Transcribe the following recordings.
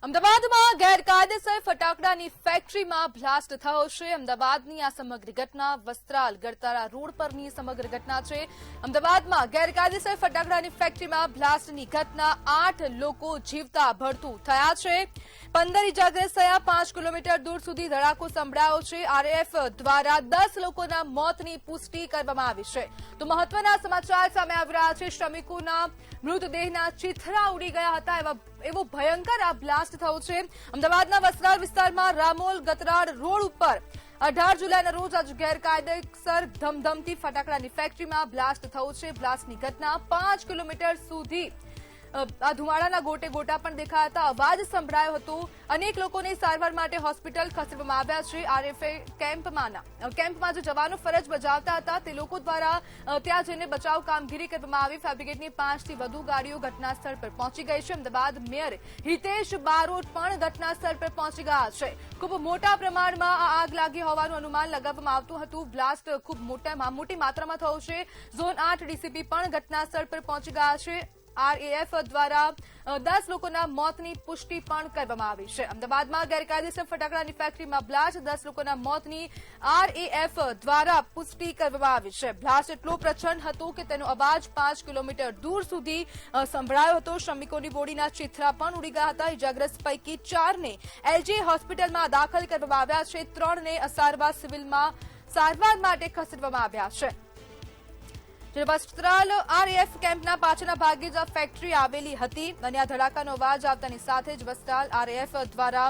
અમદાવાદમાં ગેરકાયદેસર ફટાકડાની ફેક્ટરીમાં બ્લાસ્ટ થયો છે. અમદાવાદની આ સમગ્ર ઘટના વસ્ત્રાલ ગળતારા રોડ પરની સમગ્ર ઘટના છે. અમદાવાદમાં ગેરકાયદેસર ફટાકડાની ફેક્ટરીમાં બ્લાસ્ટની ઘટના 8 લોકો જીવતા ભડતું થયા છે. 15 ઇજાગ્રસ્ત થયા. 5 કિલોમીટર દૂર સુધી ધડાકો સંભળાયો છે. આરએએફ દ્વારા 10 લોકોના મોતની પુષ્ટિ કરવામાં આવી છે. તો મહત્વના સમાચાર સામે આવી રહ્યા છે. શ્રમિકોના મૃતદેહના ચીથરા ઉડી ગયા હતા. એવો ભયંકર આ બ્લાસ્ટ થયો છે. અમદાવાદના વસ્ત્રાલ વિસ્તારમાં રામોલ ગતરાડ રોડ ઉપર 18 જુલાઈના રોજ આજ ગેરકાયદેસર ધમધમતી ફટાકડાની ફેક્ટરીમાં બ્લાસ્ટ થયો છે. બ્લાસ્ટની ઘટના 5 કિલોમીટર સુધી આ ધુમાડાના ગોટે ગોટા પણ દેખાયા હતા. અવાજ સંભળાયો હતો. અનેક લોકોને સારવાર માટે હોસ્પિટલ ખસેડવામાં આવ્યા છે. આરએફએ કેમ્પમાં જે જવાનો ફરજ બજાવતા હતા તે લોકો દ્વારા ત્યાં જઈને બચાવ કામગીરી કરવામાં આવી. ફાયરબ્રિગેડની 5 થી વધુ ગાડીઓ ઘટના સ્થળ પર પહોંચી ગઈ છે. અમદાવાદ મેયર હિતેશ બારોટ પણ ઘટના સ્થળ પર પહોંચી ગયા છે. ખૂબ મોટા પ્રમાણમાં આ આગ લાગી હોવાનું અનુમાન લગાવવામાં આવતું હતું. બ્લાસ્ટ ખૂબ મોટી માત્રામાં થયો છે. ઝોન 8 ડીસીપી પણ ઘટના સ્થળ પર પહોંચી ગયા છે. આરએએફ દ્વારા 10 લોકોના મોતની પુષ્ટિ પણ કરવામાં આવી છે. અમદાવાદમાં ગેરકાયદેસર ફટાકડાની ફેક્ટરીમાં બ્લાસ્ટ 10 લોકોના મોતની આરએએફ દ્વારા પુષ્ટિ કરવામાં આવી છે. બ્લાસ્ટ એટલો પ્રચંડ હતો કે તેનો અવાજ 5 કિલોમીટર દૂર સુધી સંભળાયો હતો. શ્રમિકોની બોડીના ચીથરા પણ ઉડી ગયા હતા. ઇજાગ્રસ્ત પૈકી 4 ને એલજી હોસ્પિટલમાં દાખલ કરવામાં આવ્યા છે. 3 ને અસારવા સિવિલમાં સારવાર માટે ખસેડવામાં આવ્યા છે. વસ્ત્રાલ આરએએફ કેમ્પના પાછળના ભાગે જ આ ફેક્ટરી આવેલી હતી અને આ ધડાકાનો અવાજ આવતાની સાથે જ વસ્ત્રાલ આરએએફ દ્વારા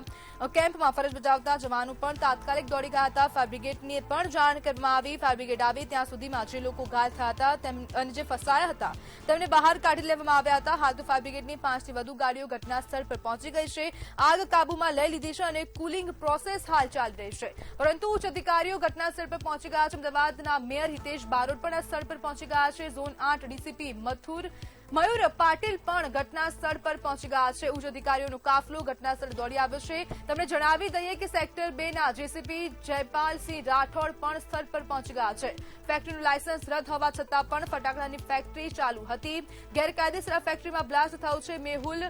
કેમ્પમાં ફરજ બજાવતા જવાનો પણ તાત્કાલિક દોડી ગયા હતા. ફાયર બ્રિગેડની પણ જાણ કરવામાં આવી. ફાયર બ્રિગેડ આવી ત્યાં સુધીમાં જે લોકો ઘાયલ થયા હતા અને જે ફસાયા હતા તેમને બહાર કાઢી લેવામાં આવ્યા હતા. હાલ તો ફાયર બ્રિગેડની 5 થી વધુ ગાડીઓ ઘટના સ્થળ પર પહોંચી ગઈ છે. આગ કાબુમાં લઈ લીધી છે અને કુલિંગ પ્રોસેસ હાલ ચાલી રહી છે. પરંતુ ઉચ્ચ અધિકારીઓ ઘટના સ્થળ પર પહોંચી ગયા છે. અમદાવાદના મેયર હિતેશ બારોટ પણ આ સ્થળ પર પહોંચી ગયા છે. ઝોન 8 ડીસીપી મયુર પાટીલ પણ ઘટના સ્થળ પર પહોંચી ગયા છે. ઉચ્ચ અધિકારીઓનો કાફલો ઘટના સ્થળ દોડી આવ્યો છે. તમને જણાવી દઈએ કે સેક્ટર 2 ના જેસીપી જયપાલસિંહ રાઠોડ પણ સ્થળ પર પહોંચી ગયા છે. ફેક્ટરીનું લાયસન્સ રદ હોવા છતાં પણ ફટાકડાની ફેક્ટરી ચાલુ હતી. ગેરકાયદેસર ફેક્ટરીમાં બ્લાસ્ટ થયો છે. મેહુલ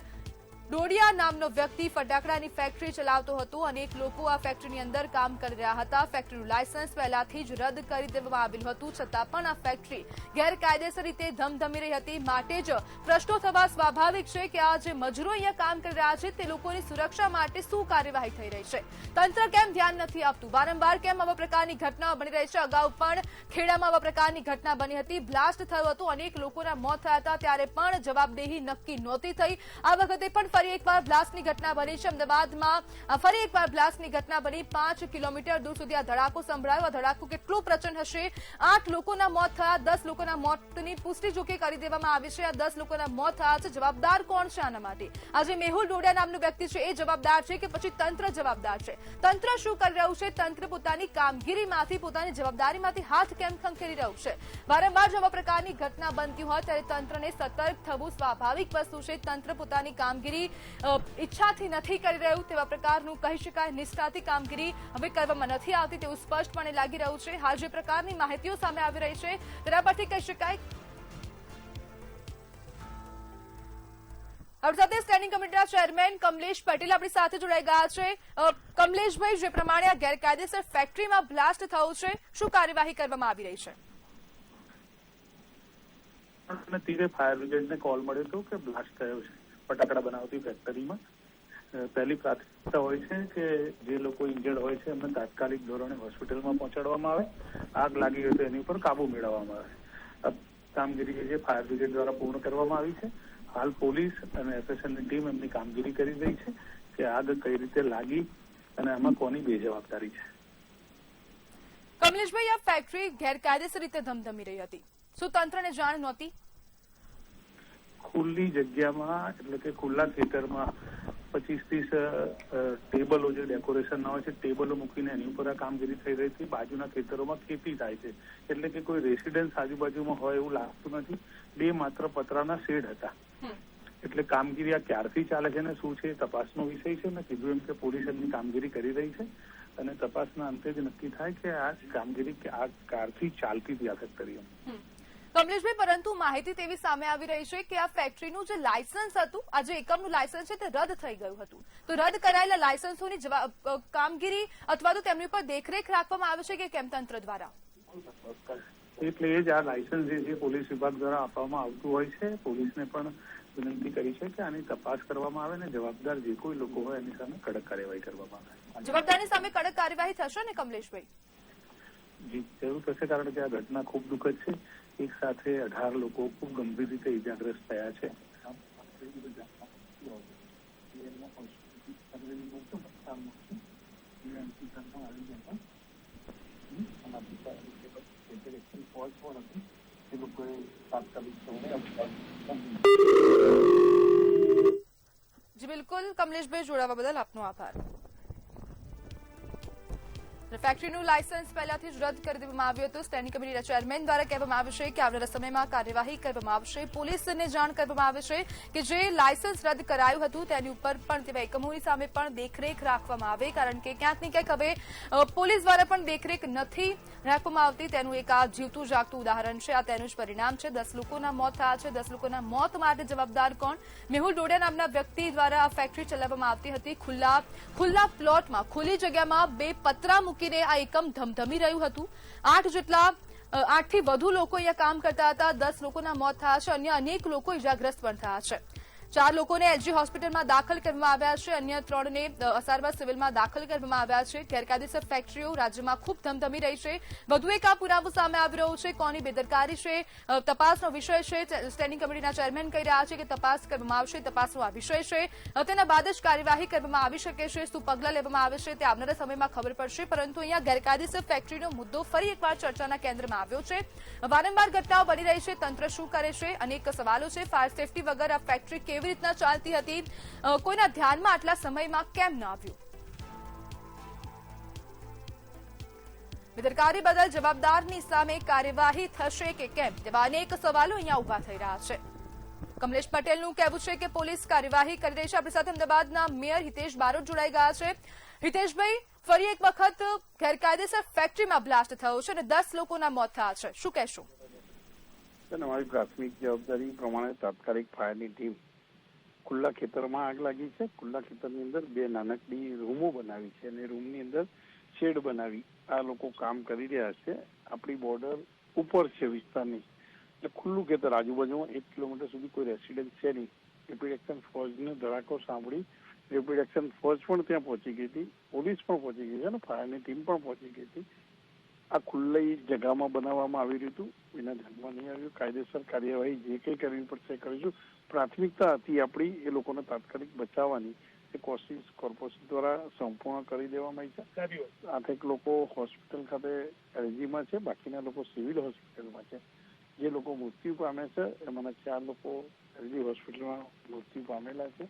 ડોડિયા નામનો વ્યક્તિ ફટાકડાની ફેક્ટરી ચલાવતો હતો. અનેક લોકો આ ફેક્ટરીની અંદર કામ કરી રહ્યા હતા. ફેક્ટરીનું લાયસન્સ પહેલાથી જ રદ કરી દેવામાં આવેલું હતું. છતાં પણ આ ફેક્ટરી ગેરકાયદેસર રીતે ધમધમી રહી હતી. માટે જ પ્રશ્નો થવા સ્વાભાવિક છે કે આ જે મજૂરો અહીંયા કામ કરી રહ્યા છે તે લોકોની સુરક્ષા માટે શું કાર્યવાહી થઈ રહી છે. તંત્ર કેમ ધ્યાન નથી આપતું? વારંવાર કેમ આવા પ્રકારની ઘટનાઓ બની રહી છે? અગાઉ પણ ખેડામાં આવા પ્રકારની ઘટના બની હતી. બ્લાસ્ટ થયો હતો. અનેક લોકોના મોત થયા હતા. ત્યારે પણ જવાબદેહી નક્કી નહોતી થઈ. આ વખતે પણ ફરી એકવાર બ્લાસ્ટની ઘટના બની છે. અમદાવાદમાં ફરી એકવાર બ્લાસ્ટની ઘટના બની. 5 કિલોમીટર દૂર સુધી આ ધડાકો સંભળાયો. આ ધડાકો કેટલો પ્રચંડ હશે? 8 લોકોના મોત થયા. 10 લોકોના મોતની પુષ્ટિ જોકે કરી દેવામાં આવી છે. આ 10 લોકોના મોત થયા છે. જવાબદાર કોણ છે આના માટે? આજે મેહુલ ડોડિયા નામનો વ્યક્તિ છે એ જવાબદાર છે કે પછી તંત્ર જવાબદાર છે? તંત્ર શું કરી રહ્યું છે? તંત્ર પોતાની કામગીરીમાંથી પોતાની જવાબદારીમાંથી હાથ કેમ ખંખેરી રહ્યું છે? વારંવાર જો આવા પ્રકારની ઘટના બનતી હોય ત્યારે તંત્રને સતર્ક થવું સ્વાભાવિક વસ્તુ છે. તંત્ર પોતાની કામગીરી ઈચ્છાથી નથી કરી રહ્યું તેવા પ્રકારનું કહી શકાય. નિષ્ઠાથી કામગીરી હવે કરવામાં નથી આવતી તેવું સ્પષ્ટપણે લાગી રહ્યું છે. હાલ જે પ્રકારની માહિતીઓ સામે આવી રહી છે તેના પરથી કહી શકાય. આપણી સાથે સ્ટેન્ડિંગ કમિટીના ચેરમેન કમલેશ પટેલ આપણી સાથે જોડાઈ ગયા છે. કમલેશભાઈ, જે પ્રમાણે આ ગેરકાયદેસર ફેક્ટરીમાં બ્લાસ્ટ થયું છે, શું કાર્યવાહી કરવામાં આવી રહી છે? તીરે ફાયર બ્રિગેડને કોલ મળ્યો હતો કે બ્લાસ્ટ થયો છે ફટાકડા બનાવતી ફેક્ટરીમાં. પહેલી પ્રાથમિકતા હોય છે કે જે લોકો ઇન્જર્ડ હોય છે એમને તાત્કાલિક ધોરણે હોસ્પિટલમાં પહોંચાડવામાં આવે. આગ લાગી હોય તો એની ઉપર કાબુ મેળવવામાં આવે. કામગીરી જે ફાયર બ્રિગેડ દ્વારા પૂર્ણ કરવામાં આવી છે. હાલ પોલીસ અને એફએસએલની ટીમ એમની કામગીરી કરી રહી છે કે આગ કઈ રીતે લાગી અને આમાં કોની બેજવાબદારી છે. કમલેશભાઈ, આ ફેક્ટરી ગેરકાયદેસર રીતે ધમધમી રહી હતી. શું તંત્રને જાણ નહોતી? ખુલ્લી જગ્યામાં એટલે કે ખુલ્લા ખેતરમાં 25-30 ટેબલો જે ડેકોરેશનના હોય છે ટેબલો મૂકીને એની ઉપર આ કામગીરી થઈ રહી હતી. બાજુના ખેતરોમાં ખેતી થાય છે એટલે કે કોઈ રેસિડેન્સ આજુબાજુમાં હોય એવું લાગતું નથી. 2 માત્ર પતરાના શેડ હતા. એટલે કામગીરી આ ક્યારથી ચાલે છે ને શું છે તપાસનો વિષય છે. મેં કીધું એમ કે પોલીસ એમની કામગીરી કરી રહી છે અને તપાસના અંતે જ નક્કી થાય કે આ કામગીરી આ ક્યારથી ચાલતી હતી આ ફેક્ટરીમાં. કમલેશભાઈ, પરંતુ માહિતી તેવી સામે આવી રહી છે કે આ ફેક્ટરીનું જે લાયસન્સ હતું, આ જે એકમનું લાયસન્સ છે તે રદ થઈ ગયું હતું. તો રદ કરાયેલા લાયસન્સોની કામગીરી અથવા તો તેમની પર દેખરેખ રાખવામાં આવે છે કે કેમ તંત્ર દ્વારા? એટલે એ જ આ લાયસન્સ જે પોલીસ વિભાગ દ્વારા આપવામાં આવતું હોય છે, પોલીસને પણ વિનંતી કરી છે કે આની તપાસ કરવામાં આવે ને જવાબદાર જે કોઈ લોકો હોય એની સામે કડક કાર્યવાહી કરવામાં આવે. જવાબદારની સામે કડક કાર્યવાહી થશે ને કમલેશભાઈ? જી, જરૂર થશે, કારણ કે આ ઘટના ખૂબ દુઃખદ છે. એક સાથે 18 લોકો ખૂબ ગંભીર રીતે ઇજાગ્રસ્ત થયા છે. જી બિલકુલ કમલેશભાઈ, જોડાવા બદલ આપનો આભાર. ફેક્ટરીનું લાયસન્સ પહેલાથી જ રદ કરી દેવામાં આવ્યું હતું. સ્ટેન્ડિંગ કમિટીના ચેરમેન દ્વારા કહેવામાં આવ્યું છે કે આવનારા સમયમાં કાર્યવાહી કરવામાં આવશે. પોલીસને જાણ કરવામાં આવે છે કે જે લાયસન્સ રદ કરાયું હતું તેની ઉપર પણ તેવા એકમોની સામે પણ દેખરેખ રાખવામાં આવે, કારણ કે ક્યાંક ને ક્યાંક હવે પોલીસ દ્વારા પણ દેખરેખ નથી રાખવામાં આવતી. તેનું એક આ જીવતું જાગતું ઉદાહરણ છે. આ તેનું જ પરિણામ છે. 10 લોકોના મોત થયા છે. 10 લોકોના મોત માટે જવાબદાર કોણ? મેહુલ ડોડિયા નામના વ્યક્તિ દ્વારા આ ફેક્ટરી ચલાવવામાં આવતી હતી. ખુલ્લા પ્લોટમાં, ખુલ્લી જગ્યામાં 2 પતરા મૂકીને આ એકમ ધમધમી રહ્યું હતું. 8 થી વધુ લોકો અહીંયા કામ કરતા હતા. 10 લોકોના મોત થયા છે. અન્ય અનેક લોકો ઇજાગ્રસ્ત પણ થયા છે. 4 લોકોને એલજી હોસ્પિટલમાં દાખલ કરવામાં આવ્યા છે. અન્ય 3 ને અસારવા સિવિલમાં દાખલ કરવામાં આવ્યા છે. ગેરકાયદેસર ફેક્ટરીઓ રાજ્યમાં ખૂબ ધમધમી રહી છે. વધુ એક આ પુરાવો સામે આવી રહ્યો છે. કોની બેદરકારી છે, તપાસનો વિષય છે. સ્ટેન્ડિંગ કમિટીના ચેરમેન કહી રહ્યા છે કે તપાસ કરવામાં આવશે. તપાસનો આ વિષય છે. તેના બાદ જ કાર્યવાહી કરવામાં આવી શકે છે. શું પગલાં લેવામાં આવે છે તે આવનારા સમયમાં ખબર પડશે. પરંતુ અહીંયા ગેરકાયદેસર ફેક્ટરીનો મુદ્દો ફરી એકવાર ચર્ચાના કેન્દ્રમાં આવ્યો છે. વારંવાર ઘટનાઓ બની રહી છે. તંત્ર શું કરે છે? અનેક સવાલો છે. ફાયર સેફટી વગર આ ફેક્ટરી કેવી રીતના ચાલતી હતી? કોઈના ધ્યાનમાં આટલા સમયમાં કેમ ન આવ્યું? બેદરકારી બદલ જવાબદારની સામે કાર્યવાહી થશે કે કેમ તેવા અનેક સવાલો અહીંયા ઉભા થઈ રહ્યા છે. કમલેશ પટેલનું કહેવું છે કે પોલીસ કાર્યવાહી કરી રહી છે. આપણી સાથે અમદાવાદના મેયર હિતેશ બારોટ જોડાઈ ગયા છે. હિતેશભાઈ, ફરી એક વખત ગેરકાયદેસર ફેક્ટરીમાં બ્લાસ્ટ થયો છે અને 10 લોકોના મોત થયા છે. શું કહેશો? અમારી પ્રાથમિક જવાબદારી પ્રમાણે તાત્કાલિક ફાયરની ટીમ ખુલ્લા ખેતરમાં આગ લાગી છે. ખુલ્લા ખેતરની અંદર 2 નાનકડી રૂમો બનાવી છે અને રૂમની અંદર શેડ બનાવી આ લોકો કામ કરી રહ્યા છે. આપણી બોર્ડર ઉપર છે વિસ્તારની, એટલે ખુલ્લું ખેતર, આજુબાજુમાં 1 કિલોમીટર સુધી કોઈ રેસિડેન્સ છે નહીં. રેપિડ એક્શન ફોર્સને ધડાકો સાંભળી રેપિડ એક્શન ફોર્સ પણ ત્યાં પહોંચી ગઈ હતી, પોલીસ પણ પહોંચી ગઈ છે અને ફાયરની ટીમ પણ પહોંચી ગઈ હતી. આ ખુલ્લી જગામાં બનાવવામાં આવી રહ્યું હતું, એના ધ્યાનમાં નહીં આવ્યું. કાયદેસર કાર્યવાહી જે કંઈ કરવી પડશે કરીશું. પ્રાથમિકતા હતી આપણી એ લોકોને તાત્કાલિક બચાવવાની, એ કોશિશ કોર્પોરેશન દ્વારા સંપૂર્ણ કરી દેવામાં આવી છે. 8 લોકો હોસ્પિટલ ખાતે એલજીમાં છે, બાકીના લોકો સિવિલ હોસ્પિટલમાં છે. જે લોકો મૃત્યુ પામે છે એમાંના 4 લોકો એલજી હોસ્પિટલમાં મૃત્યુ પામેલા છે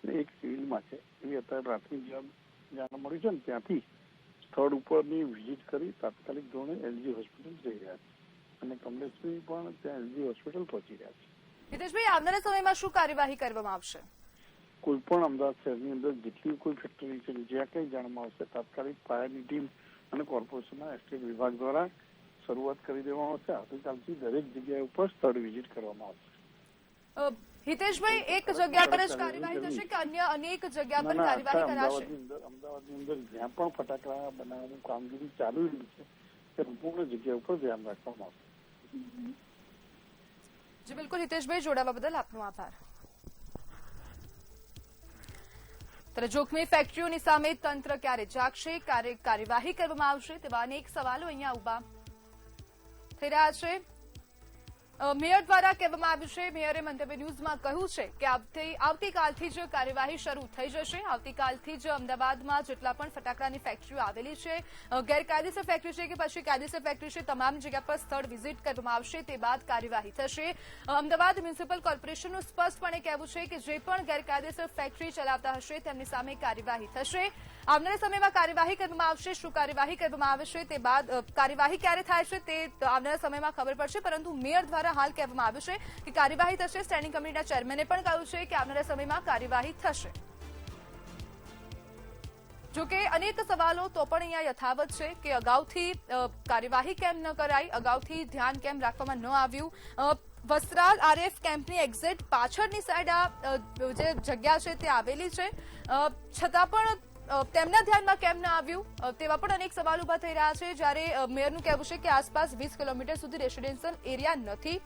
અને 1 સિવિલમાં છે. એવી અત્યારે પ્રાથમિક જાણ મળી છે ને ત્યાંથી સ્થળ ઉપરની વિઝિટ કરી તાત્કાલિક ધોરણે એલજી હોસ્પિટલ જઈ રહ્યા છે અને કમલેશભાઈ પણ ત્યાં એલજી હોસ્પિટલ પહોંચી રહ્યા છે. હિતેશભાઈ, આવનારા સમયમાં શું કાર્યવાહી કરવામાં આવશે? કોઈ પણ અમદાવાદ શહેરની અંદર જેટલી કોઈ ફેક્ટરી છે જ્યાં કંઈ જાણમાં આવશે તાત્કાલિક ફાયરની ટીમ અને કોર્પોરેશનના એસ્ટેટ વિભાગ દ્વારા શરૂઆત કરી દેવામાં આવશે. આવતીકાલથી દરેક જગ્યા ઉપર સ્થળ વિઝિટ કરવામાં આવશે. હિતેશભાઈ, એક જગ્યા પર જ કાર્યવાહી થશે કે અન્ય અનેક જગ્યા પર કાર્યવાહી કરાશે? અમદાવાદની અંદર જ્યાં પણ ફટાકડા બનાવવાની કામગીરી ચાલુ રહી છે તે સંપૂર્ણ જગ્યા ઉપર ધ્યાન રાખવામાં આવશે. જી બિલકુલ હિતેશભાઈ, જોડાવા બદલ આપનો આભાર. ત્યારે જોખમી ફેક્ટરીઓની સામે તંત્ર ક્યારે જાગશે, કાર્યવાહી કરવામાં આવશે તેવા અનેક સવાલો અહીંયા ઉભા થઈ રહ્યા છે. મેયર દ્વારા કહેવામાં આવ્યું છે, મેયરે મંતવ્ય ન્યૂઝમાં કહ્યું છે કે આવતીકાલથી જ કાર્યવાહી શરૂ થઈ જશે. આવતીકાલથી જ અમદાવાદમાં જેટલા પણ ફટાકડાની ફેક્ટરીઓ આવેલી છે, ગેરકાયદેસર ફેક્ટરી છે કે પછી કાયદેસર ફેક્ટરી છે, તમામ જગ્યા પર સ્થળ વિઝિટ કરવામાં આવશે. તે બાદ કાર્યવાહી થશે. અમદાવાદ મ્યુનિસિપલ કોર્પોરેશનનું સ્પષ્ટપણે કહેવું છે કે જે પણ ગેરકાયદેસર ફેક્ટરી ચલાવતા હશે તેમની સામે કાર્યવાહી થશે. આવનારા સમયમાં કાર્યવાહી કરવામાં આવશે. શું કાર્યવાહી કરવામાં આવે છે તે બાદ કાર્યવાહી ક્યારે થાય છે તે આવનારા સમયમાં ખબર પડશે. પરંતુ મેયર દ્વારા હાલ કહેવામાં આવ્યું છે કે કાર્યવાહી થશે. સ્ટેન્ડિંગ કમિટીના ચેરમેને પણ કહ્યું છે કે આવનારા સમયમાં કાર્યવાહી થશે. જોકે અનેક સવાલો તો પણ અહીંયા યથાવત છે કે અગાઉથી કાર્યવાહી કેમ ન કરાઈ, અગાઉથી ધ્યાન કેમ રાખવામાં ન આવ્યું। વસ્ત્રાલ આરએફ કેમ્પની એક્ઝેક્ટ પાછળની સાઈડ આ જે જગ્યા છે તે આવેલી છે, છતાં પણ તેમના ધ્યાનમાં કેમ ન આવ્યું તેવા પણ અનેક સવાલ ઉભા થઈ રહ્યા છે। જ્યારે મેયરનું કહેવું છે કે આસપાસ 20 કિલોમીટર સુધી રેસિડેન્શિયલ એરિયા નથી,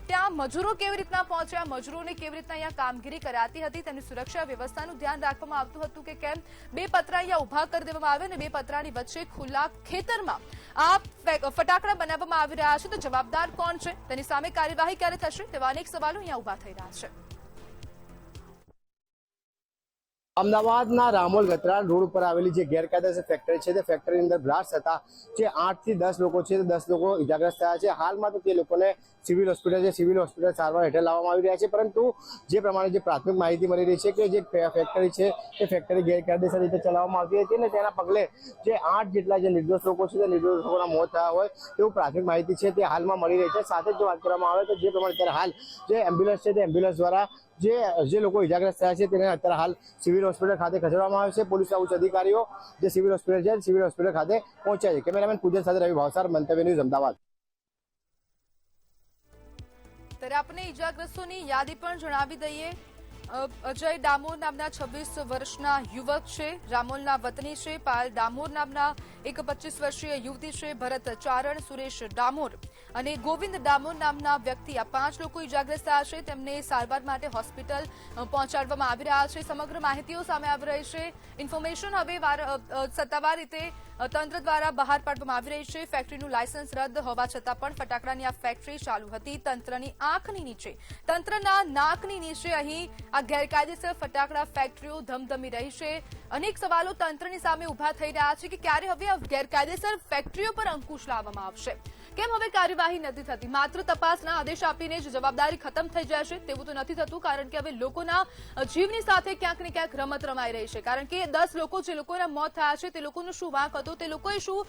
ત્યાં મજૂરો કેવી રીતના પહોંચ્યા, મજૂરોને કેવી રીતના અહીંયા કામગીરી કરાતી હતી, તેની સુરક્ષા વ્યવસ્થાનું ધ્યાન રાખવામાં આવતું હતું કે કેમ બે પતરા અહીંયા ઉભા કરી દેવામાં આવે અને બે પતરાની વચ્ચે ખુલ્લા ખેતરમાં આ ફટાકડા બનાવવામાં આવી રહ્યા છે, તો જવાબદાર કોણ છે, તેની સામે કાર્યવાહી ક્યારે થશે તેવા અનેક સવાલો અહીંયા ઉભા થઈ રહ્યા છે। અમદાવાદના રામોલ ગતરાલ રોડ ઉપર આવેલી જે ગેરકાયદેસર ફેક્ટરી છે તે ફેક્ટરીની અંદર બ્લાસ્ટ થતા જે 8 થી 10 લોકો છે તે 10 લોકો ઇજાગ્રસ્ત થયા છે। હાલમાં તો તે લોકોને સિવિલ હોસ્પિટલ સારવાર હેઠળ લાવવામાં આવી રહ્યા છે, પરંતુ જે પ્રમાણે જે પ્રાથમિક માહિતી મળી રહી છે કે જે ફેક્ટરી છે તે ફેક્ટરી ગેરકાયદેસર રીતે ચલાવવામાં આવતી હતી અને તેના પગલે જે 8 જેટલા જે નિર્દોષ લોકો છે તે નિર્દોષ લોકોના મોત થયા હોય તેવું પ્રાથમિક માહિતી છે તે હાલમાં મળી રહી છે। સાથે જ જો વાત કરવામાં આવે તો જે પ્રમાણે અત્યારે હાલ જે એમ્બ્યુલન્સ છે તે એમ્બ્યુલન્સ દ્વારા જે લોકો ઇજાગ્રસ્ત થયા છે તેને અત્યારે હાલ સિવિલ હોસ્પિટલ ખાતે ખસેડવામાં આવે છે। પોલીસના ઉચ્ચ અધિકારીઓ જે સિવિલ હોસ્પિટલ ખાતે પહોંચ્યા છે। કેમેરામેન પૂજન સાથે રવિ ભાવસાર, મંતવ્ય ન્યૂઝ, અમદાવાદ। ત્યારે આપણે ઇજાગ્રસ્તોની યાદી પણ જણાવી દઈએ। અજય ડામોર નામના 26 વર્ષના યુવક છે, રામોલના વતની છે। પાયલ ડામોર નામના એક 25 વર્ષીય યુવતી છે। ભરત ચારણ, સુરેશ ડામોર અને ગોવિંદ ડામોર નામના વ્યક્તિ, આ 5 લોકો ઇજાગ્રસ્ત થયા છે। તેમને સારવાર માટે હોસ્પિટલ પહોંચાડવામાં આવી રહ્યા છે। સમગ્ર માહિતીઓ સામે આવી રહી છે, ઇન્ફોર્મેશન હવે સત્તાવાર રીતે તંત્ર દ્વારા બહાર પાડવામાં આવી રહી છે। ફેક્ટરીનું લાયસન્સ રદ હોવા છતાં પણ ફટાકડાની આ ફેક્ટરી ચાલુ હતી। તંત્રની આંખની નીચે, તંત્રના નાકની નીચે અહીં આ ગેરકાયદેસર ફટાકડા ફેક્ટરીઓ ધમધમી રહી છે। અનેક સવાલો તંત્રની સામે ઉભા થઈ રહ્યા છે કે ક્યારે હવે આ ગેરકાયદેસર ફેક્ટરીઓ પર અંકુશ લાવવામાં આવશે, કેમ હવે કાર્યવાહી નથી થતી। માત્ર તપાસના આદેશ આપીને જ જવાબદારી ખતમ થઈ જશે તેવું તો નથી થતું, કારણ કે હવે લોકોના જીવની સાથે ક્યાંક ને ક્યાંક રમત રમાઈ રહી છે। કારણ કે 10 લોકો જે લોકોના મોત થયા છે તે લોકોનો શું વાંક હતો, તે લોકોએ શું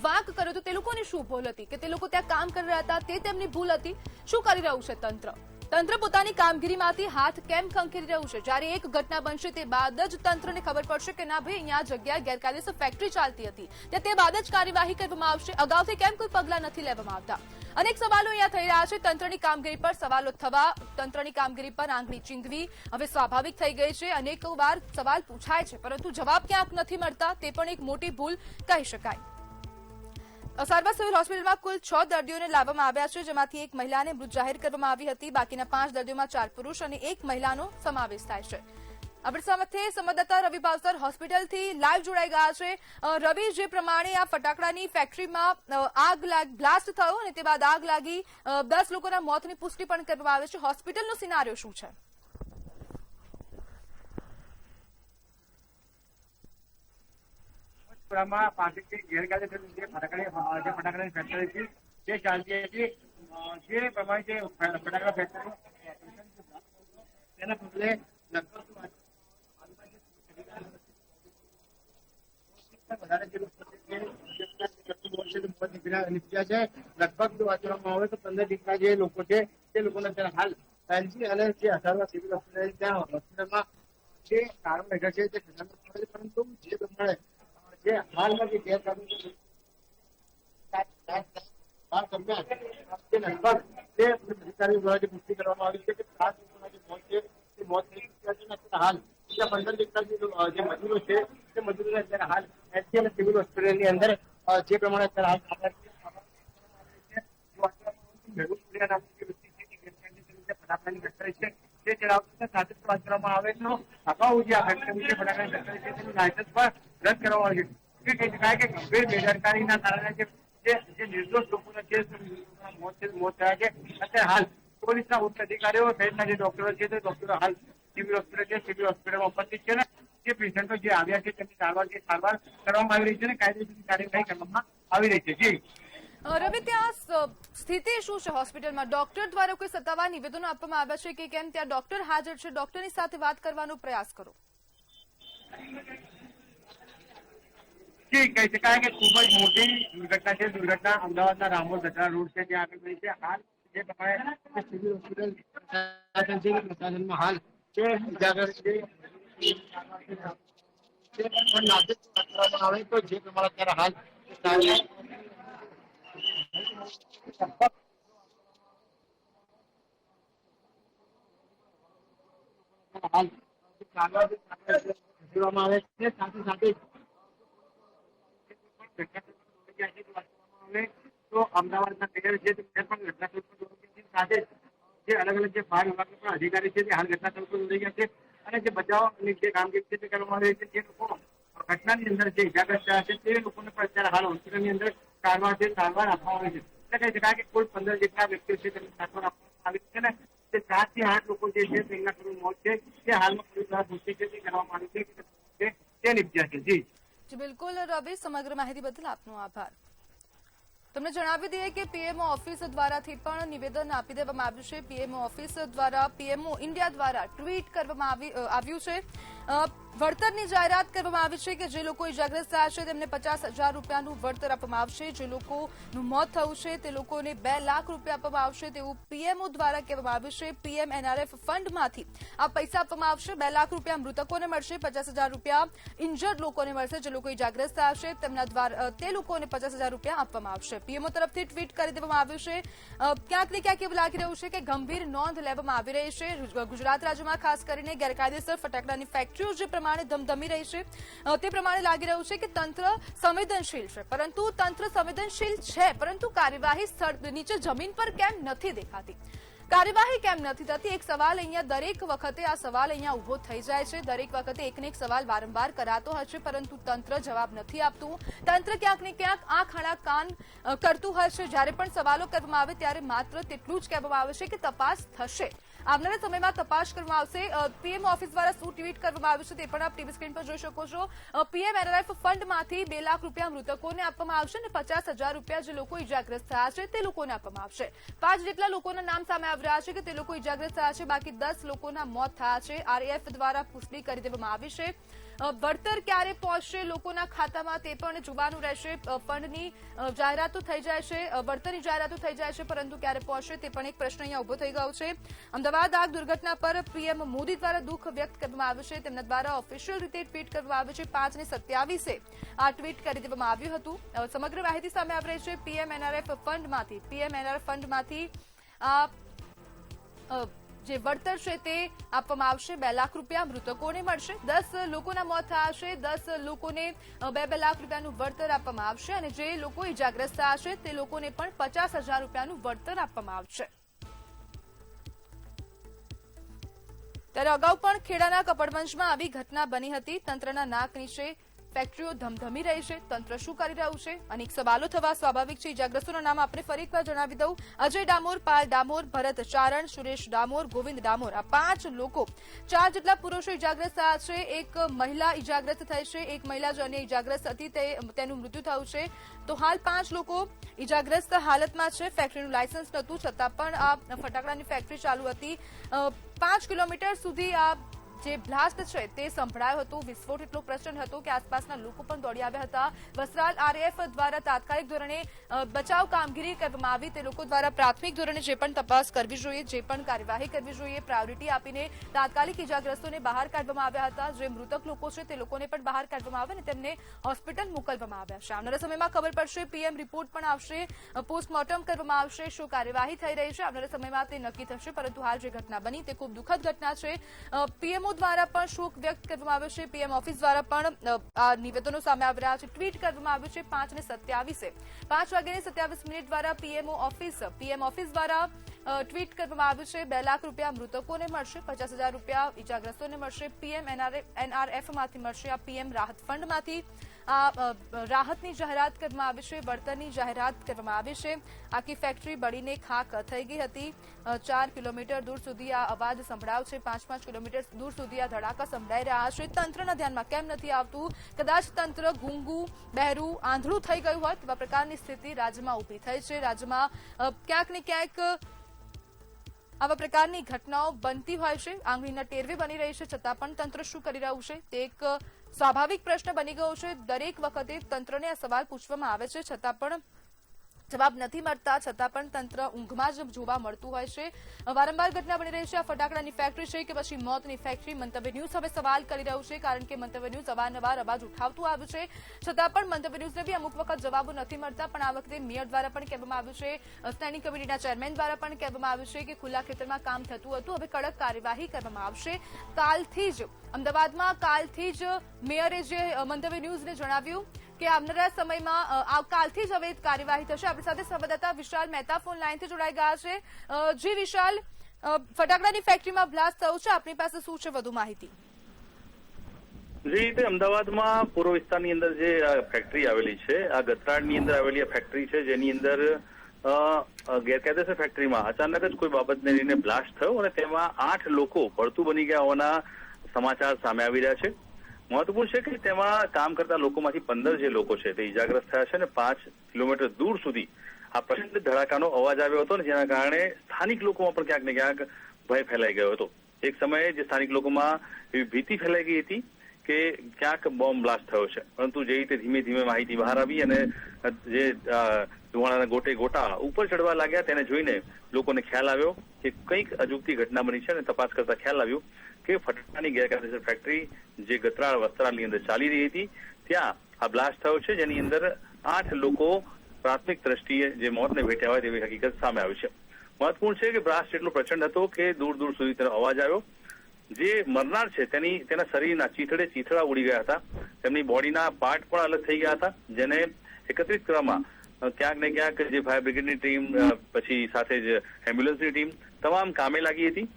વાંક કર્યો હતો, તે લોકોની શું ભૂલ હતી કે તે લોકો ત્યાં કામ કરી રહ્યા હતા તે તેમની ભૂલ હતી, શું કરી રહ્યું છે તંત્ર? તંત્ર પોતાની કામગીરીમાંથી હાથ કેમ ખંખેરી રહ્યું છે? જ્યારે એક ઘટના બનશે તે બાદ જ તંત્રને ખબર પડશે કે ના ભાઈ અહીંયા જગ્યાએ ગેરકાયદેસર ફેક્ટરી ચાલતી હતી, તે બાદ જ કાર્યવાહી કરવામાં આવશે। અગાઉથી કેમ કોઈ પગલાં નથી લેવામાં આવતા? અનેક સવાલો અહીંયા થઈ રહ્યા છે। તંત્રની કામગીરી પર સવાલો થવા, તંત્રની કામગીરી પર આંગળી ચીંધવી હવે સ્વાભાવિક થઈ ગઈ છે। અનેક વાર સવાલ પૂછાય છે પરંતુ જવાબ ક્યાંક નથી મળતા, તે પણ એક મોટી ભૂલ કહી શકાય। સારવાર સિવિલ હોસ્પિટલમાં કુલ 6 દર્દીઓને લાવવામાં આવ્યા છે, જેમાંથી એક મહિલાને મૃત જાહેર કરવામાં આવી હતી। બાકીના 5 દર્દીઓમાં 4 પુરુષ અને 1 મહિલાનો સમાવેશ થાય છે। આપણી સાથે સંવાદદાતા રવિ ભાવસર હોસ્પિટલથી લાઈવ જોડાઈ ગયા છે। રવિ, જે પ્રમાણે આ ફટાકડાની ફેક્ટરીમાં બ્લાસ્ટ થયો અને તે બાદ આગ લાગી, 10 લોકોના મોતની પુષ્ટિ પણ કરવામાં આવે છે, હોસ્પિટલનો સિનારિયો શું છે? ગેરકાયદેસર જે ફટાકડાની ફેક્ટરી હતી તે ચાલતી હતી, જે પ્રમાણે જે ફટાકડા ફેક્ટરી તેના પગલે નીકળ્યા છે। લગભગ જો વાત કરવામાં આવે તો 15 જેટલા જે લોકો છે તે લોકોને અત્યારે હાલ એલજી અને જે 18 સિવિલ હોસ્પિટલ ત્યાં હોસ્પિટલમાં જે કારણ હેઠળ છે તે ખસેડવામાં આવે છે, પરંતુ જે પ્રમાણે જે હાલમાં જે ગેરકાયદેસર લગભગ તે અધિકારીઓ દ્વારા જે પુષ્ટિ કરવામાં આવી છે કે 7 લોકોના જે મોત છે તે મોત થઈ ચૂક્યા છે। હાલ બીજા 15 જેટલા જે મજૂરો છે તે મજૂરોને અત્યારે હાલ એસજી અને સિવિલ હોસ્પિટલની અંદર જે પ્રમાણે અત્યારે ફટાકડાની ફેક્ટરી છે તે ચલાવતા સાથે વાત કરવામાં આવે તો અગાઉ જે આ ફેક્ટરી છે ફટાકડાની ફેક્ટરી છે તેનું લાયસન્સ પણ રદ કરવામાં આવે છે। કહી શકાય કે ગંભીર બેદરકારીના કારણે જે નિર્દોષ લોકોના જે મોત થયા છે, અત્યારે હાલ પોલીસના ઉચ્ચ અધિકારીઓ સહિતના જે ડોક્ટરો છે તે ડોક્ટરો હાલ સિવિલ હોસ્પિટલમાં ઉપસ્થિત છે ને જે પેશન્ટો જે આવ્યા છે તેમની સારવાર કરવામાં આવી રહી છે અને કાયદેસરની કાર્યવાહી કરવામાં આવી રહી છે। જી રવિ, ત્યાં સ્થિતિ શું છે હોસ્પિટલમાં? ડોક્ટર દ્વારા કોઈ સત્તાવાર નિવેદનો આપવામાં આવ્યા છે કે કેમ? ત્યાં ડોક્ટર હાજર છે, ડોક્ટરની સાથે વાત કરવાનો પ્રયાસ કરો। જી, કહી શકાય કે ખૂબ જ મોટી દુર્ઘટના છે। દુર્ઘટના અમદાવાદના રામોલ ગતરાલ રોડ છે ત્યાં આગળ બની છે। હાલ જે પ્રમાણે સિવિલ હોસ્પિટલ પ્રશાસનમાં હાલ જે ઇજાગ્રસ્ત છે તે પણ નાગરિક વાત કરવામાં આવે તો જે પ્રમાણે અત્યારે હાલ આવે છે સાથે સાથે તો અમદાવાદના મેયર છે તે પણ ઘટનાસ્થળ સાથે જે અલગ અલગ જે ફાયર વિભાગના પણ અધિકારી છે તે હાલ ઘટનાસ્થળ પર દોડી ગયા છે અને જે બચાવની જે કામગીરી છે તે કરવામાં આવી છે. જે લોકો ઘટનાની અંદર જે ઇજાગ્રસ્ત થયા છે તે લોકોને પણ અત્યારે હાલ હોસ્પિટલની અંદર સારવાર આપવામાં આવી છે. એટલે કહી શકાય કે કુલ 15 જેટલા વ્યક્તિઓ છે તેમને સારવાર આપવામાં આવી છે ને તે 7 થી 8 લોકો જે છે તેમના થોડું મોત છે તે હાલમાં પોલીસ દ્વારા પુષ્ટિ છે તે કરવામાં આવી છે તે નિપજ્યા છે. જી બિલકુલ રવિ, સમગ્ર માહિતી બદલ આપનો આભાર. તમને જણાવી દઈએ કે પીએમઓ ઓફિસ દ્વારાથી પણ નિવેદન આપી દેવામાં આવ્યું છે. પીએમઓ ઓફિસ દ્વારા પીએમઓ ઇન્ડિયા દ્વારા ટ્વીટ કરવામાં આવ્યું છે. વળતરની જાહેરાત કરવામાં આવી છે કે જે લોકો ઇજાગ્રસ્ત થયા છે તેમને 50,000 રૂપિયાનું વળતર આપવામાં આવશે. જે લોકોનું મોત થયું છે તે લોકોને 2 લાખ રૂપિયા આપવામાં આવશે તેવું પીએમઓ દ્વારા કહેવામાં આવ્યું છે. પીએમ એનઆરએફ ફંડમાંથી આ પૈસા આપવામાં આવશે. 2 લાખ રૂપિયા મૃતકોને મળશે, 50,000 રૂપિયા ઇન્જર્ડ લોકોને મળશે. જે લોકો ઇજાગ્રસ્ત થયા છે તેમના દ્વારા તે લોકોને 50,000 રૂપિયા આપવામાં આવશે. પીએમઓ તરફથી ટ્વીટ કરી દેવામાં આવ્યું છે. ક્યાંક ને ક્યાંક એવું લાગી રહ્યું છે કે ગંભીર નોંધ લેવામાં આવી રહી છે. ગુજરાત રાજ્યમાં ખાસ કરીને ગેરકાયદેસર ફટાકડાની ફેક્ટરીઓ જે પ્રમાણે ધમધમી રહી છે તે પ્રમાણે લાગી રહ્યું છે કે તંત્ર સંવેદનશીલ છે, પરંતુ તંત્ર સંવેદનશીલ છે પરંતુ કાર્યવાહી સ્થળ નીચે જમીન પર કેમ નથી દેખાતી? કાર્યવાહી કેમ નથી થતી? એક સવાલ અહીંયા દરેક વખતે આ સવાલ અહીંયા ઉભો થઈ જાય છે. દરેક વખતે એકને એક સવાલ વારંવાર કરાતો હશે પરંતુ તંત્ર જવાબ નથી આપતું. તંત્ર ક્યાંક ને ક્યાંક આંખ આડા કાન કરતું હશે. જ્યારે પણ સવાલો કરવામાં આવે ત્યારે માત્ર તેટલું જ કહેવામાં આવે છે કે તપાસ થશે. આવનારા સમયમાં તપાસ કરવામાં આવશે. પીએમ ઓફિસ દ્વારા શું ટ્વીટ કરવામાં આવ્યું છે તે પણ આપ ટીવી સ્ક્રીન પર જોઈ શકો છો. પીએમ એનઆરએફ ફંડમાંથી 2 લાખ રૂપિયા મૃતકોને આપવામાં આવશે અને 50,000 રૂપિયા જે લોકો ઇજાગ્રસ્ત થયા છે તે લોકોને આપવામાં આવશે. 5 જેટલા લોકોના નામ સામે આવી રહ્યા છે કે તે લોકો ઇજાગ્રસ્ત થયા છે. બાકી 10 લોકોના મોત થયા છે. આરએએફ દ્વારા પુષ્ટિ કરી દેવામાં આવી છે. વળતર ક્યારે પહોંચશે લોકોના ખાતામાં તે પણ જોવાનું રહેશે. ફંડની જાહેરાતો થઈ જાય છે, વળતરની જાહેરાતો થઈ જાય છે, પરંતુ ક્યારે પહોંચશે તે પણ એક પ્રશ્ન અહીંયા ઉભો થઈ ગયો છે. અમદાવાદ આગ દુર્ઘટના પર પીએમ મોદી દ્વારા દુઃખ વ્યક્ત કરવામાં આવ્યું છે. તેમના દ્વારા ઓફિશિયલ રીતે ટ્વીટ કરવામાં આવ્યું છે. 5:27 આ ટ્વીટ કરી દેવામાં આવ્યું હતું. સમગ્ર માહિતી સામે આવી રહી છે. પીએમ એનઆરએફ ફંડમાંથી આ જે વળતર છે તે આપવામાં આવશે. 2 લાખ રૂપિયા મૃતકોને મળશે. 10 લોકોના મોત થયા છે. 10 લોકોને 2 લાખ રૂપિયાનું વળતર આપવામાં આવશે અને જે લોકો ઇજાગ્રસ્ત થયા છે તે લોકોને પણ 50,000 રૂપિયાનું વળતર આપવામાં આવશે. ત્યારે અગાઉ પણ ખેડાના કપડવંજમાં આવી ઘટના બની હતી. તંત્રના નાક નીચે ફેક્ટરીઓ ધમધમી રહી છે. તંત્ર શું કરી રહ્યું છે? અનેક સવાલો થવા સ્વાભાવિક છે. ઇજાગ્રસ્તોના નામ આપણે ફરી એકવાર જણાવી દઉં. અજય ડામોર, પાલ ડામોર, ભરત ચારણ, સુરેશ ડામોર, ગોવિંદ ડામોર, આ 5 લોકો. 4 જેટલા પુરુષો ઇજાગ્રસ્ત થયા છે. એક મહિલા ઇજાગ્રસ્ત થઈ છે. એક મહિલા જો અન્ય ઇજાગ્રસ્ત હતી તેનું મૃત્યુ થયું છે. તો હાલ 5 લોકો ઇજાગ્રસ્ત હાલતમાં છે. ફેક્ટરીનું લાયસન્સ નહોતું છતાં પણ આ ફટાકડાની ફેક્ટરી ચાલુ હતી. 5 કિલોમીટર સુધી આ જે બ્લાસ્ટ છે તે સંભળાયો હતો. વિસ્ફોટ એટલો પ્રચંડ હતો કે આસપાસના લોકો પણ દોડી આવ્યા હતા. વસ્ત્રાલ આરએએફ દ્વારા તાત્કાલિક ધોરણે બચાવ કામગીરી કરવામાં આવી. તે લોકો દ્વારા પ્રાથમિક ધોરણે જે પણ તપાસ કરવી જોઈએ, જે પણ કાર્યવાહી કરવી જોઈએ, પ્રાયોરિટી આપીને તાત્કાલિક ઇજાગ્રસ્તોને બહાર કાઢવામાં આવ્યા હતા. જે મૃતક લોકો છે તે લોકોને પણ બહાર કાઢવામાં આવે અને તેમને હોસ્પિટલ મોકલવામાં આવ્યા છે. આવનારા સમયમાં ખબર પડશે. પીએમ રિપોર્ટ પણ આવશે, પોસ્ટમોર્ટમ કરવામાં આવશે. શું કાર્યવાહી થઈ રહી છે આવનારા સમયમાં તે નક્કી થશે. પરંતુ હાલ જે ઘટના બની તે ખૂબ દુઃખદ ઘટના છે. પીએમઓ દ્વારા પણ શોક વ્યક્ત કરવામાં આવ્યો છે. પીએમ ઓફિસ દ્વારા પણ આ નિવેદનો સામે આવી રહ્યા છે. ટ્વીટ કરવામાં આવ્યું છે 5:27 5:27 દ્વારા પીએમ ઓફિસ દ્વારા ટ્વીટ કરવામાં આવ્યું છે. 2 લાખ રૂપિયા મૃતકોને મળશે, 50,000 રૂપિયા ઇજાગ્રસ્તોને મળશે. પીએમ એનઆરએફમાંથી મળશે. આ પીએમ રાહત ફંડમાંથી આ રાહતની જાહેરાત કરવામાં આવી છે. વળતરની જાહેરાત કરવામાં આવી છે. આખી ફેક્ટરી બળીને ખાક થઈ ગઈ હતી. 4 કિલોમીટર દૂર સુધી આ અવાજ સંભળાયો છે. 5 કિલોમીટર દૂર સુધી આ ધડાકા સંભળાઈ રહ્યા છે. તંત્રના ધ્યાનમાં કેમ નથી આવતું? કદાચ તંત્ર ગુંગું, બહેરું, આંધળું થઈ ગયું હોય તેવા પ્રકારની સ્થિતિ રાજ્યમાં ઉભી થઈ છે. રાજ્યમાં ક્યાંક ને ક્યાંક આવા પ્રકારની ઘટનાઓ બનતી હોય છે. આંગળીના ટેરવે બની રહી છે છતાં પણ તંત્ર શું કરી રહ્યું છે તે એક સ્વાભાવિક પ્રશ્ન બની ગયો છે. દરેક વખતે તંત્રને આ સવાલ પૂછવામાં આવે છે છતાં પણ જવાબ નથી મળતા છતાં પણ તંત્ર ઊંઘમાં જ જોવા મળતું હોય છે. વારંવાર ઘટના બની રહી છે. આ ફટાકડાની ફેક્ટરી છે કે પછી મોતની ફેક્ટરી? મંતવ્ય ન્યૂઝ હવે સવાલ કરી રહ્યું છે, કારણ કે મંતવ્ય ન્યૂઝ અવારનવાર અવાજ ઉઠાવતું આવ્યું છે, છતાં પણ મંતવ્ય ન્યૂઝને બી અમુક વખત જવાબો નથી મળતા. પણ આ વખતે મેયર દ્વારા પણ કહેવામાં આવ્યું છે, સ્ટેન્ડિંગ કમિટીના ચેરમેન દ્વારા પણ કહેવામાં આવ્યું છે કે ખુલ્લા ખેતરમાં કામ થતું હતું, હવે કડક કાર્યવાહી કરવામાં આવશે. કાલથી જ અમદાવાદમાં મેયરે જે મંતવ્ય ન્યૂઝને જણાવ્યું કે આવનારા સમયમાં કાલથી જ હવે કાર્યવાહી થશે. આપણી સાથે સંવાદદાતા વિશાલ મહેતા ફોન લાઈનથી જોડાઈ ગયા છે. જી વિશાલ, ફટાકડાની ફેક્ટરીમાં બ્લાસ્ટ થયું છે, આપની પાસે શું છે વધુ માહિતી? જે રીતે અમદાવાદમાં પૂર્વ વિસ્તારની અંદર જે ફેક્ટરી આવેલી છે, આ ગતરાડની અંદર આવેલી આ ફેક્ટરી છે, જેની અંદર ગેરકાયદેસર ફેક્ટરીમાં અચાનક જ કોઈ બાબતને લઈને બ્લાસ્ટ થયો અને તેમાં 8 લોકો પડતું બની ગયા હોવાના સમાચાર સામે આવી રહ્યા છે. મહત્વપૂર્ણ છે કે તેમાં કામ કરતા લોકોમાંથી 15 જે લોકો છે તે ઇજાગ્રસ્ત થયા છે અને 5 કિલોમીટર દૂર સુધી આ પ્રચંડ ધડાકાનો અવાજ આવ્યો હતો, જેના કારણે સ્થાનિક લોકોમાં પણ ક્યાંક ને ક્યાંક ભય ફેલાઈ ગયો હતો. એક સમયે જે સ્થાનિક લોકોમાં એવી ભીતિ ફેલાઈ ગઈ હતી કે ક્યાંક બોમ્બ બ્લાસ્ટ થયો છે, પરંતુ જે રીતે ધીમે ધીમે માહિતી બહાર આવી અને જે ધુવાણાના ગોટા ઉપર ચડવા લાગ્યા તેને જોઈને લોકોને ખ્યાલ આવ્યો કે કંઈક અજુગતી ઘટના બની છે અને તપાસ કરતા ખ્યાલ આવ્યું કે ફટાકડાની ગેરકાયદેસર ફેક્ટરી જે ગતરાળ વસ્ત્રાલની અંદર ચાલી રહી હતી ત્યાં આ બ્લાસ્ટ થયો છે, જેની અંદર 8 લોકો પ્રાથમિક દ્રષ્ટિએ જે મોતને ભેટ્યા હોય તેવી હકીકત સામે આવી છે. મહત્વપૂર્ણ છે કે બ્લાસ્ટ એટલો પ્રચંડ હતો કે દૂર દૂર સુધી તેનો અવાજ આવ્યો. જે મરનાર છે તેના શરીરના ચીથડા ઉડી ગયા હતા, તેમની બોડીના પાર્ટ પણ અલગ થઈ ગયા હતા, જેને એકત્રિત કરવામાં ક્યાંક ને ક્યાંક જે ફાયર બ્રિગેડની ટીમ પછી સાથે જ એમ્બ્યુલન્સની ટીમ તમામ કામે લાગી હતી.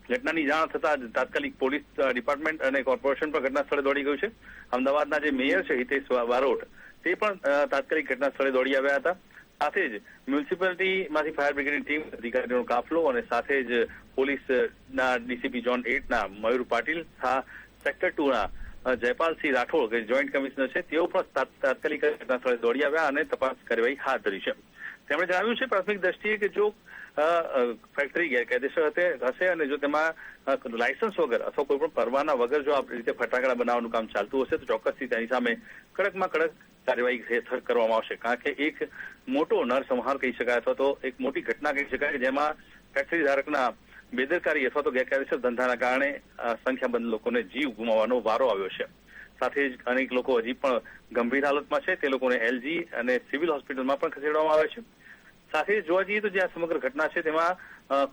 ઘટનાની જાણ થતાં તાત્કાલિક પોલીસ ડિપાર્ટમેન્ટ અને કોર્પોરેશન પણ ઘટના સ્થળે દોડી ગયું છે. અમદાવાદના જે મેયર છે હિતેશ બારોટ તે પણ તાત્કાલિક ઘટના સ્થળે દોડી આવ્યા હતા. સાથે જ મ્યુનિસિપાલિટીમાંથી ફાયર બ્રિગેડની ટીમ, અધિકારીઓનો કાફલો અને સાથે જ પોલીસના ડીસીપી ઝોન 8ના મયુર પાટીલ, સેક્ટર 2ના જયપાલસિંહ રાઠોડ કે જોઈન્ટ કમિશનર છે, તેઓ પણ તાત્કાલિક ઘટના સ્થળે દોડી આવ્યા અને તપાસ કાર્યવાહી હાથ ધરી છે. તેમણે જણાવ્યું છે પ્રાથમિક દ્રષ્ટિએ કે જો ફેક્ટરી ગેરકાયદેસર હશે અને જો તેમાં લાયસન્સ વગર અથવા કોઈ પણ પરવાના વગર જો આ રીતે ફટાકડા બનાવવાનું કામ ચાલતું હશે તો ચોક્કસથી તેની સામે કડકમાં કડક કાર્યવાહી કરવામાં આવશે. કારણ કે એક મોટો નરસંહાર કહી શકાય અથવા તો એક મોટી ઘટના કહી શકાય કે જેમાં ફેક્ટરી ધારકના બેદરકારી અથવા તો ગેરકાયદેસર ધંધાના કારણે સંખ્યાબંધ લોકોને જીવ ગુમાવવાનો વારો આવ્યો છે. સાથે જ અનેક લોકો હજી પણ ગંભીર હાલતમાં છે, તે લોકોને એલજી અને સિવિલ હોસ્પિટલમાં પણ ખસેડવામાં આવે છે. સાથે જોવા જઈએ તો જે આ સમગ્ર ઘટના છે તેમાં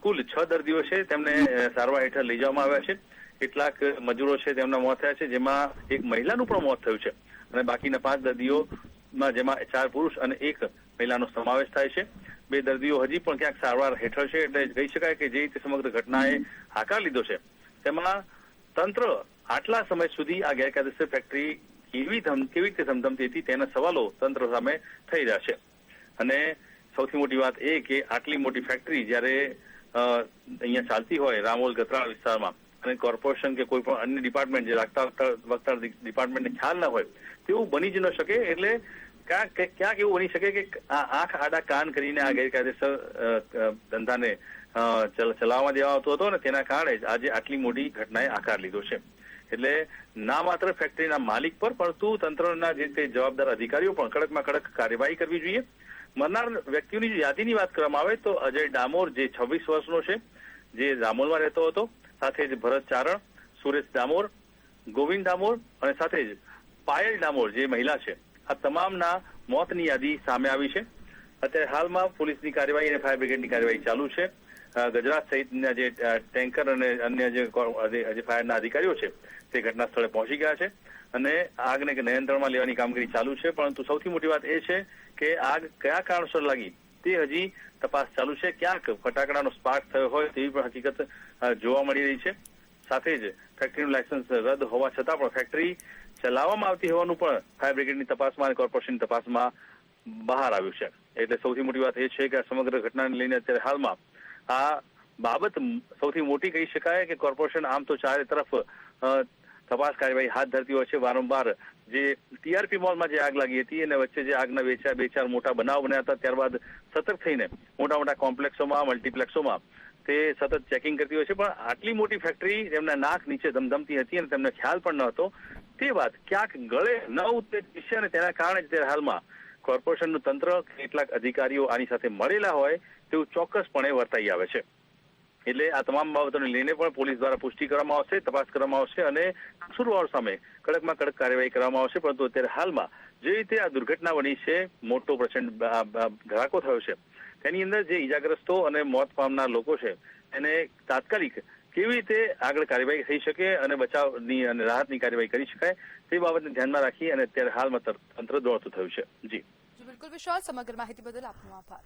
કુલ 6 દર્દીઓ છે તેમને સારવાર હેઠળ લઈ જવામાં આવ્યા છે. કેટલાક મજૂરો છે તેમના મોત થયા છે, જેમાં એક મહિલાનું પણ મોત થયું છે અને બાકીના 5 દર્દીઓમાં જેમાં 4 પુરુષ અને 1 મહિલાનો સમાવેશ થાય છે. 2 દર્દીઓ હજી પણ ક્યાંક સારવાર હેઠળ છે. એટલે કહી શકાય કે જે રીતે સમગ્ર ઘટનાએ આકાર લીધો છે તેમાં તંત્ર આટલા સમય સુધી આ ગેરકાયદેસર ફેક્ટરી કેવી રીતે ધમધમતી હતી તેના સવાલો તંત્ર સામે થઈ રહ્યા છે. અને સૌથી મોટી વાત એ કે આટલી મોટી ફેક્ટરી જ્યારે અહીંયા ચાલતી હોય રામોલ ગતરાળ વિસ્તારમાં અને કોર્પોરેશન કે કોઈ પણ અન્ય ડિપાર્ટમેન્ટ જે વખતા ડિપાર્ટમેન્ટને ખ્યાલ ના હોય તેવું બની જ ન શકે. એટલે ક્યાંક એવું બની શકે કે આંખ આડા કાન કરીને આ ગેરકાયદેસર ધંધાને ચલાવવા દેવા આવતો હતો અને તેના કારણે જ આજે આટલી મોટી ઘટનાએ આકાર લીધો છે. એટલે ના માત્ર ફેક્ટરીના માલિક પર પરંતુ તંત્રના જે તે જવાબદાર અધિકારીઓ પણ કડકમાં કડક કાર્યવાહી કરવી જોઈએ. મરનાર વ્યક્તિઓની યાદીની વાત કરવામાં આવે તો અજય ડામોર જે 26 વર્ષનો છે, જે રામોલમાં રહેતો હતો, સાથે જ ભરત ચારણ, સુરેશ ડામોર, ગોવિંદ ડામોર અને સાથે જ પાયલ ડામોર જે મહિલા છે, આ તમામના મોતની યાદી સામે આવી છે. અત્યારે હાલમાં પોલીસની કાર્યવાહી અને ફાયર બ્રિગેડની કાર્યવાહી ચાલુ છે. ગુજરાત સહિતના જે ટેન્કર અને અન્ય જે ફાયરના અધિકારીઓ છે તે ઘટના સ્થળે પહોંચી ગયા છે અને આગને નિયંત્રણમાં લેવાની કામગીરી ચાલુ છે. પરંતુ સૌથી મોટી વાત એ છે કે આગ કયા કારણસર લાગી તે હજી તપાસ ચાલુ છે. ક્યાંક ફટાકડાનો સ્પાર્ક થયો હોય તેવી પણ હકીકત જોવા મળી રહી છે. સાથે જ ફેક્ટરીનું લાયસન્સ રદ હોવા છતાં પણ ફેક્ટરી ચલાવવામાં આવતી હોવાનું પણ ફાયર બ્રિગેડની તપાસમાં અને કોર્પોરેશનની તપાસમાં બહાર આવ્યું છે. એટલે સૌથી મોટી વાત એ છે કે આ સમગ્ર ઘટનાને લઈને અત્યારે હાલમાં આ બાબત સૌથી મોટી કહી શકાય કે કોર્પોરેશન આમ તો ચારે તરફ તપાસ કાર્યવાહી હાથ ધરતી હોય છે. વારંવાર જે ટીઆરપી મોલમાં જે આગ લાગી હતી અને વચ્ચે જે આગના બે ચાર મોટા બનાવ બન્યા હતા ત્યારબાદ સતર્ક થઈને મોટા કોમ્પ્લેક્સોમાં મલ્ટીપ્લેક્સોમાં તે સતત ચેકિંગ કરતી હોય છે. પણ આટલી મોટી ફેક્ટરી તેમના નાક નીચે ધમધમતી હતી અને તેમને ખ્યાલ પણ ન હતો તે વાત ક્યાંક ગળે ન ઉતરે છે અને તેના કારણે જ હાલમાં કોર્પોરેશનનું તંત્ર કેટલાક અધિકારીઓ આની સાથે મળેલા હોય તેવું ચોક્કસપણે વર્તાઈ આવે છે. એટલે આ તમામ બાબતોને લઈને પણ પોલીસ દ્વારા પુષ્ટિ કરવામાં આવશે, તપાસ કરવામાં આવશે અને કસૂરવારો સામે કડકમાં કડક કાર્યવાહી કરવામાં આવશે. પરંતુ અત્યારે હાલમાં જે રીતે આ દુર્ઘટના બની છે, મોટો પ્રચંડ ધડાકો થયો છે, તેની અંદર જે ઈજાગ્રસ્તો અને મોત પામનાર લોકો છે એને તાત્કાલિક કેવી રીતે આગળ કાર્યવાહી થઈ શકે અને બચાવની અને રાહતની કાર્યવાહી કરી શકાય તે બાબતને ધ્યાનમાં રાખી અને અત્યારે હાલમાં તંત્ર દોડતું થયું છે. જી બિલકુલ વિશાલ, સમગ્ર માહિતી બદલ આપનો આભાર.